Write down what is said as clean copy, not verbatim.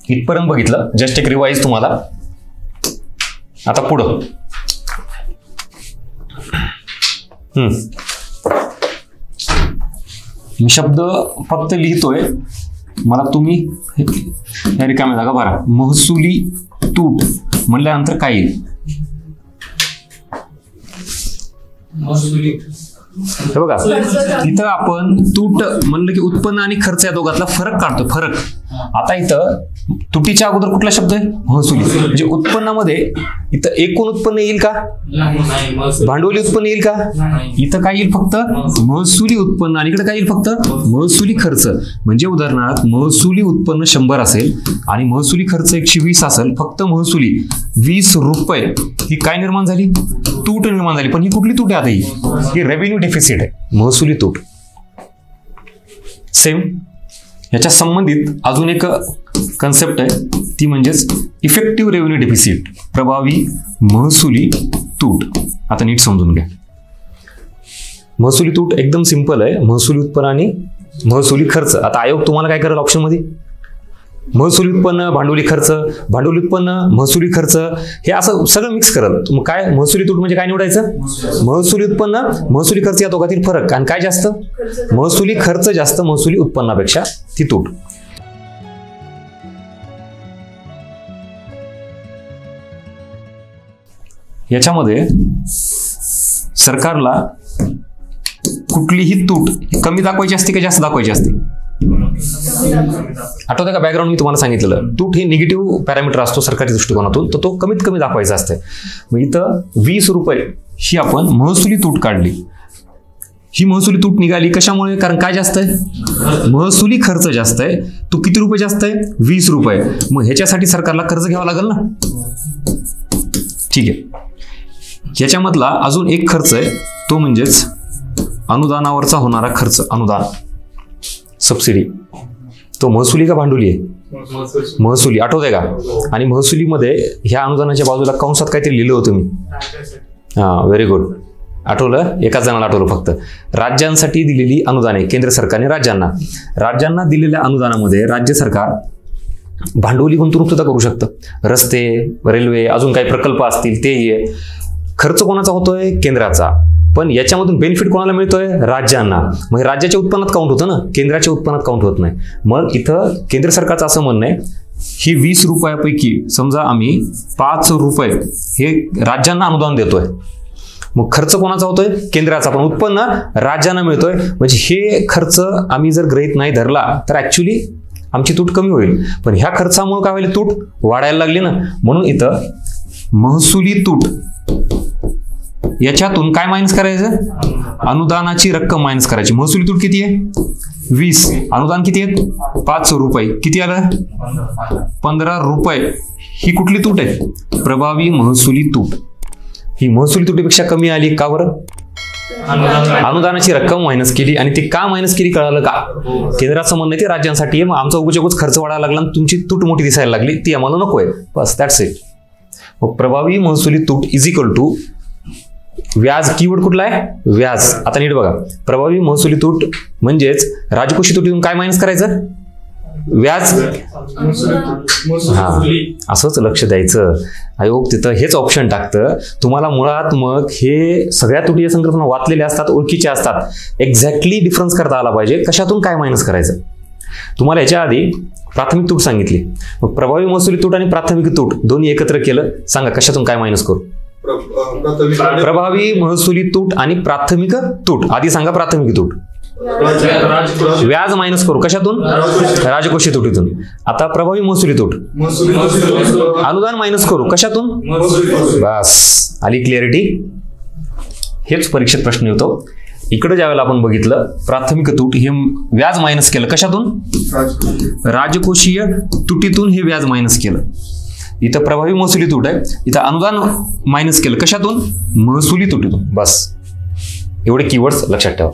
इथपर्यंत बघितलं, जस्ट एक रिवाइज तुम्हाला. आता पुढं मी शब्द फक्त लिहितोय, मला तुम्ही रिकाम्या जागा भरा. महसुली तूट म्हणल्यानंतर काय येईल? हे बघा, इथं आपण तूट म्हणलं की उत्पन्न आणि खर्च या दोघातला फरक काढतो. फरक आता इथं तुटीच्या अगोदर कुठला शब्द आहे? महसुली. म्हणजे उत्पन्नामध्ये इथं एकूण उत्पन्न येईल का? भांडवली उत्पन्न येईल का? इथं काय येईल? फक्त महसुली उत्पन्न. आणि इकडे काय येईल? फक्त महसुली खर्च. म्हणजे उदाहरणार्थ महसुली उत्पन्न 100 असेल आणि महसुली खर्च 120 असेल. फक्त महसुली 20 रुपये ही काय निर्माण झाली? तूट निर्माण झाली. पण ही कुठली तूट आहे? आता ही रेव्हेन्यू डेफिसिट आहे, महसुली तूट. सेम याच्या संबंधित अजून एक कन्सेप्ट आहे, ती म्हणजेच इफेक्टिव्ह रेव्हेन्यू डेफिसिट, प्रभावी महसुली तूट. आता नीट समजून घ्या. महसुली तूट एकदम सिंपल आहे, महसुली उत्पन्न आणि महसुली खर्च. आता आयोग तुम्हाला काय करेल ऑप्शन मध्ये? महसुली उत्पन्न, भांडवली खर्च, भांडवली उत्पन्न, महसुली खर्च, हे असं सगळं मिक्स करत. मग काय महसुली तूट म्हणजे काय निवडायचं? महसुली उत्पन्न, महसुली खर्च या दोघातील फरक. आणि काय जास्त? महसुली खर्च जास्त महसुली उत्पन्नापेक्षा, ती तूट. याच्यामध्ये सरकारला कुठलीही तूट कमी दाखवायची असते का जास्त दाखवायची असते? आठवतं का बॅकग्राऊंड मी तुम्हाला सांगितलेलं? तूट हे निगेटिव्ह पॅरामीटर असतो सरकारच्या दृष्टिकोनातून, तर तो कमीत कमी दाखवायचा असते. मग इथं 20 रुपये ही आपण महसुली तूट काढली. ही महसुली तूट निघाली कशामुळे? कारण काय जास्त आहे? महसुली खर्च जास्त आहे. तो किती रुपये जास्त आहे? 20 रुपये. मग ह्याच्यासाठी सरकारला कर्ज घ्यावं लागेल ना. ठीक आहे. याच्यामधला अजून एक खर्च आहे, तो म्हणजेच अनुदानावरचा होणारा खर्च. अनुदान, सबसिडी. तो महसुली का भांडवली आहे? महसुली. आठवतंय का? आणि महसुलीमध्ये ह्या अनुदानाच्या बाजूला कंसात काहीतरी लिहिलं होतं मी. व्हेरी गुड, आठवलं? एकाच जणाला आठवलं फक्त. राज्यांसाठी दिलेली अनुदाने केंद्र सरकारने राज्यांना दिलेल्या अनुदानामध्ये राज्य सरकार भांडवली गुंतवणूक सुद्धा करू शकतं. रस्ते, रेल्वे, अजून काही प्रकल्प असतील तेही. खर्च कोणाचा होतोय? केंद्राचा. पण याच्यामधून बेनिफिट कोणाला मिळतोय? राज्यांना. मग राज्याच्या उत्पन्नात काउंट होतं ना, केंद्राच्या उत्पन्नात काउंट होत नाही. मग इथं केंद्र सरकारचं असं म्हणणं आहे, ही 20 रुपयापैकी समजा आम्ही 5 रुपये हे राज्यांना अनुदान देतोय. मग खर्च कोणाचा होतोय? केंद्राचा. पण उत्पन्न राज्यांना मिळतोय. म्हणजे हे खर्च आम्ही जर गृहीत नाही धरला तर ऍक्च्युली आमची तूट कमी होईल. पण ह्या खर्चामुळे काय होईल? तूट वाढायला लागली ना. म्हणून इथं महसुली तूट याच्यातून काय मायनस करायचं? अनुदानाची रक्कम मायनस करायची. महसुली तूट किती आहे? 20. अनुदान किती आहे? 5 रुपये. किती आलं? 15 रुपये. ही कुठली तूट आहे? प्रभावी महसुली तूट. ही महसुली तुटीपेक्षा कमी आली. का बरं? अनुदानाची रक्कम मायनस केली. आणि ती का मायनस केली कळालं का? केंद्राचं म्हणणं ते राज्यांसाठी आहे. मग आमचा उगाच खर्च वाढायला लागला आणि तुमची तूट मोठी दिसायला लागली, ती आम्हाला नकोय. बस, दॅट्स इट. मग प्रभावी महसुली तूट इज इक्वल टू व्याज. कीवर्ड कुठला आहे? व्याज. आता नीट बघा, प्रभावी महसुली तूट म्हणजेच राजकोषी तुटीतून काय मायनस करायचं? व्याज. असंच लक्ष द्यायचं. आयोग तिथं हेच ऑप्शन टाकतं तुम्हाला. मुळात मग हे सगळ्या तुटीच्या संकल्पना वाचलेल्या असतात, ओळखीच्या असतात. एक्झॅक्टली डिफरन्स करता आला पाहिजे कशातून काय मायनस करायचं. तुम्हाला याच्या आधी प्राथमिक तूट सांगितली. मग प्रभावी महसुली तूट आणि प्राथमिक तूट दोन्ही एकत्र केलं. सांगा कशातून काय मायनस करू? प्रभावी महसुली तूट आणि प्राथमिक तूट. आधी सांगा प्राथमिक तूट. व्याज मायनस करू कशातून? राजकोषी तुटीतून. आता प्रभावी महसुली तूट. अनुदान मायनस करू कशातून? बस, आली क्लिअरिटी. हेच परीक्षेत प्रश्न येतो. इकडे ज्यावेळेला आपण बघितलं प्राथमिक तूट हे व्याज मायनस केलं कशातून? राजकोषीय तुटीतून हे व्याज मायनस केलं. इथं प्रभावी महसुली तूट आहे, इथं अनुदान मायनस केलं कशातून? महसुली तुटीतून. बस, एवढे कीवर्ड्स लक्षात ठेवा.